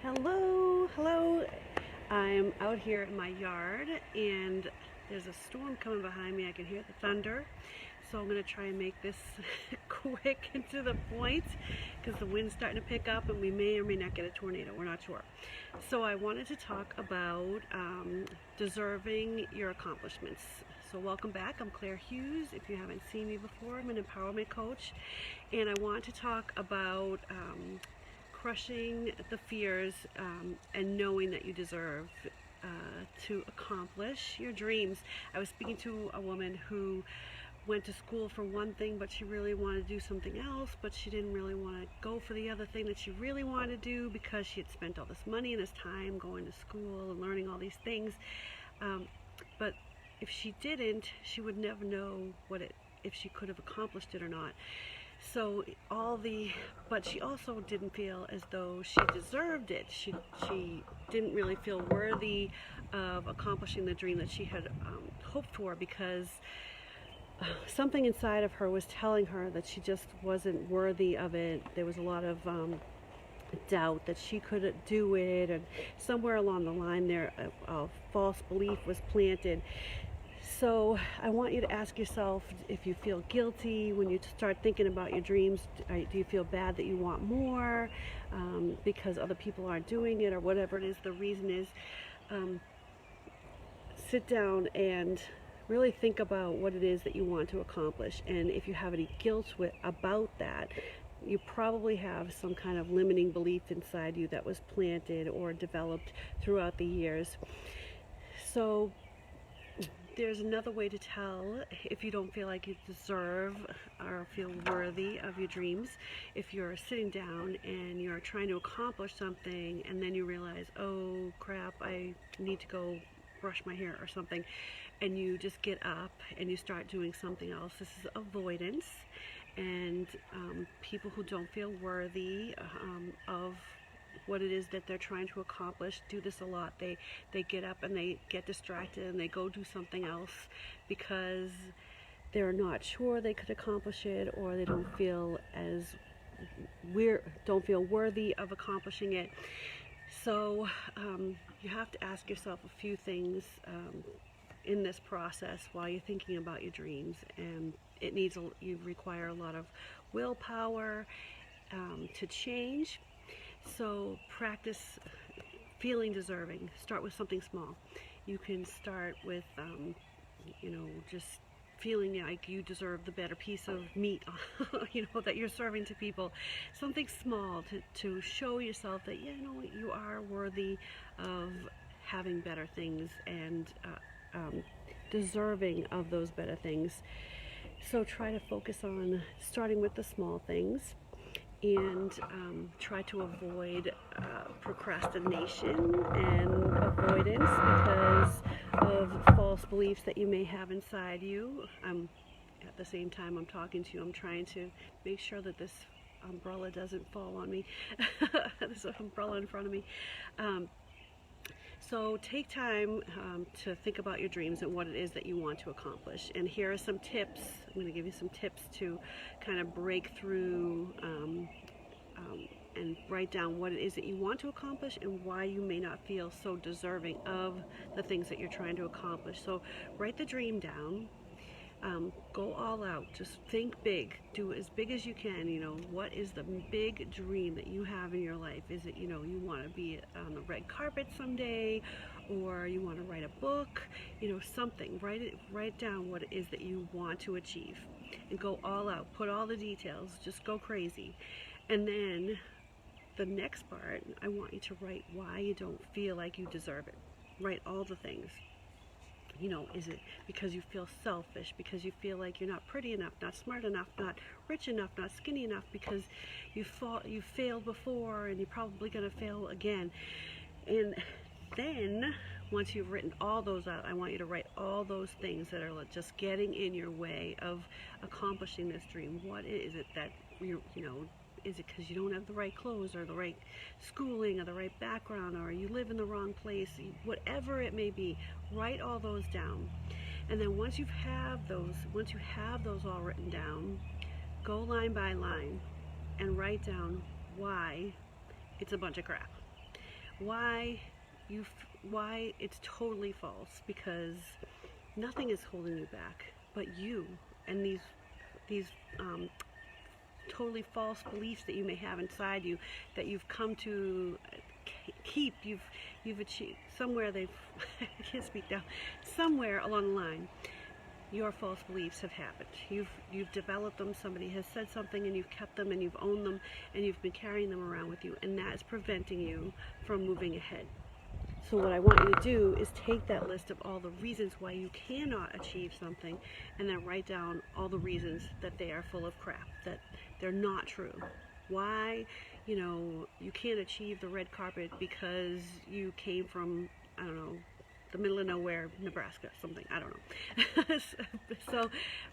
Hello. I'm out here in my yard and there's a storm coming behind me. I can hear the thunder. So I'm going to try and make this quick and to the point because the wind's starting to pick up and we may or may not get a tornado. We're not sure. So I wanted to talk about deserving your accomplishments. So welcome back. I'm Claire Hughes. If you haven't seen me before, I'm an empowerment coach, and I want to talk about crushing the fears and knowing that you deserve to accomplish your dreams. I was speaking to a woman who went to school for one thing, but she really wanted to do something else, but she didn't really want to go for the other thing that she really wanted to do because she had spent all this money and this time going to school and learning all these things. But if she didn't, she would never know if she could have accomplished it or not. So but she also didn't feel as though she deserved it. She didn't really feel worthy of accomplishing the dream that she had hoped for, because something inside of her was telling her that she just wasn't worthy of it. There was a lot of doubt that she could do it, and somewhere along the line there a false belief was planted. So I want you to ask yourself if you feel guilty when you start thinking about your dreams. Do you feel bad that you want more because other people aren't doing it, or whatever it is the reason is? Sit down and really think about what it is that you want to accomplish, and if you have any guilt about that, you probably have some kind of limiting belief inside you that was planted or developed throughout the years. So there's another way to tell if you don't feel like you deserve or feel worthy of your dreams. If you're sitting down and you're trying to accomplish something and then you realize, oh crap, I need to go brush my hair or something, and you just get up and you start doing something else. This is avoidance. And people who don't feel worthy of what it is that they're trying to accomplish do this a lot. They get up and they get distracted and they go do something else because they're not sure they could accomplish it, or they don't feel worthy of accomplishing it. So you have to ask yourself a few things in this process while you're thinking about your dreams, and you require a lot of willpower to change. So practice feeling deserving. Start with something small. You can start with just feeling like you deserve the better piece of meat that you're serving to people. Something small to show yourself that you are worthy of having better things and deserving of those better things. So try to focus on starting with the small things, and try to avoid procrastination and avoidance because of false beliefs that you may have inside you. At the same time I'm talking to you, I'm trying to make sure that this umbrella doesn't fall on me. There's an umbrella in front of me. So take time to think about your dreams and what it is that you want to accomplish. And here are some tips. I'm going to give you some tips to kind of break through and write down what it is that you want to accomplish and why you may not feel so deserving of the things that you're trying to accomplish. So write the dream down. Go all out. Just think big. Do as big as you can. What is the big dream that you have in your life? Is it, you want to be on the red carpet someday, or you want to write a book? Something. Write down what it is that you want to achieve, and go all out. Put all the details. Just go crazy. And then the next part, I want you to write why you don't feel like you deserve it. Write all the things. Is it because you feel selfish, because you feel like you're not pretty enough, not smart enough, not rich enough, not skinny enough, because you failed before and you're probably going to fail again? And then once you've written all those out, I want you to write all those things that are just getting in your way of accomplishing this dream. What is it that is it because you don't have the right clothes or the right schooling or the right background, or you live in the wrong place? Whatever it may be, write all those down. And then once you have those all written down, go line by line and write down why it's a bunch of crap. why why it's totally false, because nothing is holding you back but you and these totally false beliefs that you may have inside you that you've come to keep. You've achieved somewhere. They've I can't speak now. Somewhere along the line, your false beliefs have happened. You've developed them. Somebody has said something and you've kept them and you've owned them and you've been carrying them around with you, and that is preventing you from moving ahead. So what I want you to do is take that list of all the reasons why you cannot achieve something, and then write down all the reasons that they are full of crap, that they're not true. Why, you can't achieve the red carpet because you came from, I don't know, the middle of nowhere, Nebraska, something, I don't know. So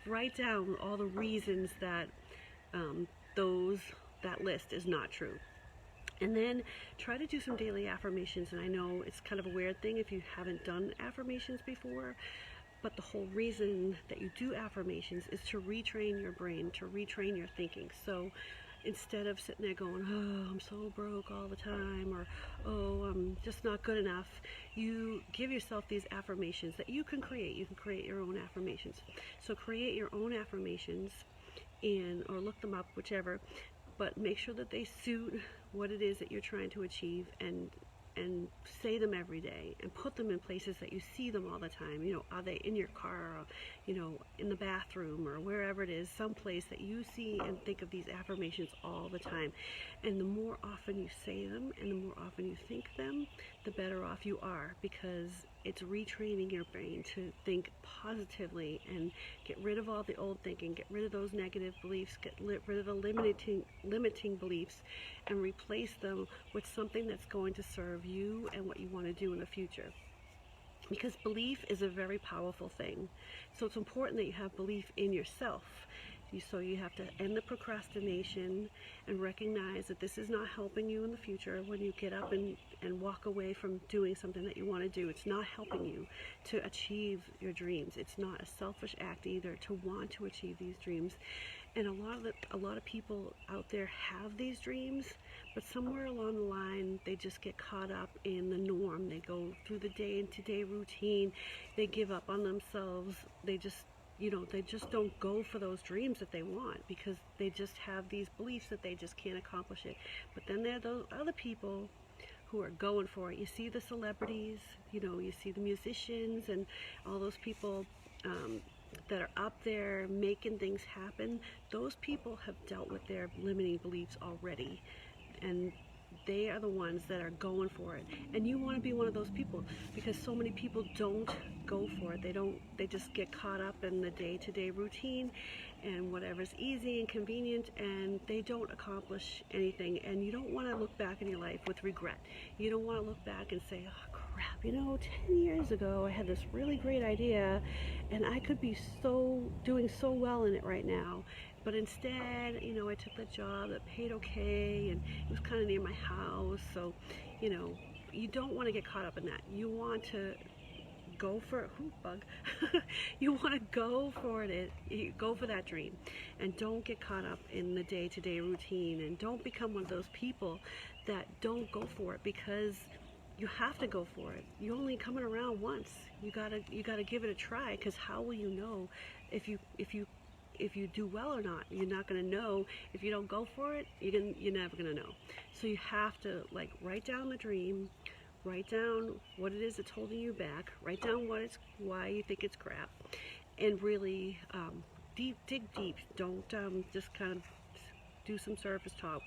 write down all the reasons that that list is not true. And then try to do some daily affirmations. And I know it's kind of a weird thing if you haven't done affirmations before, but the whole reason that you do affirmations is to retrain your brain, to retrain your thinking. So instead of sitting there going, oh, I'm so broke all the time, or oh, I'm just not good enough, you give yourself these affirmations that you can create. You can create your own affirmations. So create your own affirmations or look them up, whichever, but make sure that they suit what it is that you're trying to achieve, and say them every day, and put them in places that you see them all the time. Are they in your car, or, in the bathroom, or wherever it is, someplace that you see and think of these affirmations all the time. And the more often you say them and the more often you think them, the better off you are, because it's retraining your brain to think positively and get rid of all the old thinking, get rid of those negative beliefs, get rid of the limiting beliefs, and replace them with something that's going to serve you and what you want to do in the future. Because belief is a very powerful thing. So it's important that you have belief in yourself. So you have to end the procrastination and recognize that this is not helping you in the future. When you get up and walk away from doing something that you want to do, it's not helping you to achieve your dreams. It's not a selfish act either to want to achieve these dreams. And a lot of people out there have these dreams, but somewhere along the line they just get caught up in the norm. They go through the day-to-day routine. They give up on themselves. They just don't go for those dreams that they want, because they just have these beliefs that they just can't accomplish it. But then there are those other people who are going for it. You see the celebrities, you see the musicians and all those people that are up there making things happen. Those people have dealt with their limiting beliefs already, and they are the ones that are going for it. And you want to be one of those people, because so many people don't go for it. They just get caught up in the day-to-day routine and whatever's easy and convenient, and they don't accomplish anything. And you don't want to look back in your life with regret. You don't want to look back and say, oh crap, 10 years ago I had this really great idea and I could be doing so well in it right now. But instead, I took the job that paid okay, and it was kind of near my house. So, you don't want to get caught up in that. You want to go for you want to go for it. You go for that dream, and don't get caught up in the day-to-day routine, and don't become one of those people that don't go for it, because you have to go for it. You're only coming around once. You gotta give it a try, because how will you know if you do well or not? You're not going to know. If you don't go for it, you're never going to know. So you have to write down the dream, write down what it is that's holding you back, write down why you think it's crap, and really dig deep. Don't just kind of do some surface talk.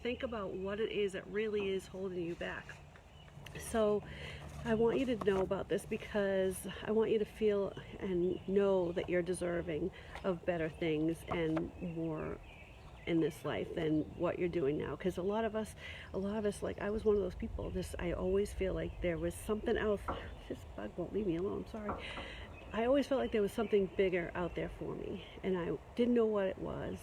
Think about what it is that really is holding you back. So I want you to know about this, because I want you to feel and know that you're deserving of better things and more in this life than what you're doing now. Because a lot of us, I was one of those people. I always feel like there was something else. This bug won't leave me alone. I'm sorry. I always felt like there was something bigger out there for me, and I didn't know what it was.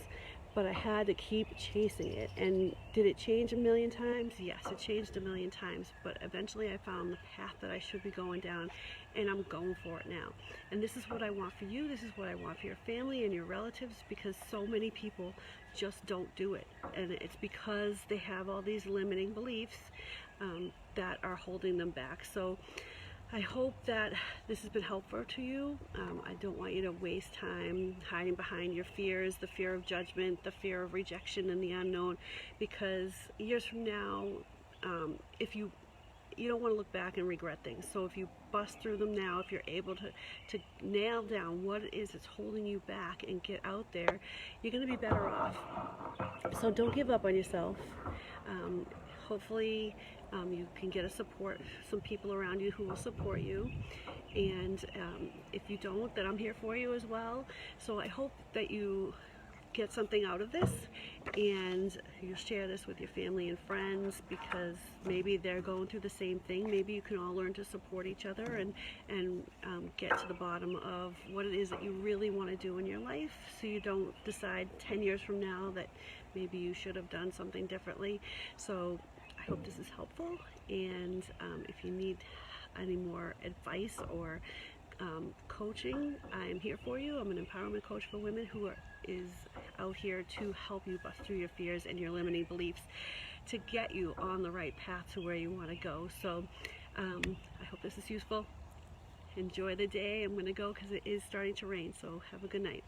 but I had to keep chasing it. And did it change a million times? Yes, it changed a million times, but eventually I found the path that I should be going down, and I'm going for it now. And this is what I want for you. This is what I want for your family and your relatives, because so many people just don't do it. And it's because they have all these limiting beliefs that are holding them back. So I hope that this has been helpful to you. I don't want you to waste time hiding behind your fears, the fear of judgment, the fear of rejection and the unknown, because years from now, if you don't want to look back and regret things. So if you bust through them now, if you're able to nail down what it is that's holding you back and get out there, you're going to be better off. So don't give up on yourself. Hopefully you can get some people around you who will support you. And if you don't, then I'm here for you as well. So I hope that you get something out of this, and you share this with your family and friends, because maybe they're going through the same thing. Maybe you can all learn to support each other and get to the bottom of what it is that you really want to do in your life, so you don't decide 10 years from now that maybe you should have done something differently. So I hope this is helpful, and if you need any more advice or coaching, I'm here for you. I'm an empowerment coach for women who is out here to help you bust through your fears and your limiting beliefs to get you on the right path to where you want to go. So I hope this is useful. Enjoy the day. I'm going to go because it is starting to rain, so have a good night.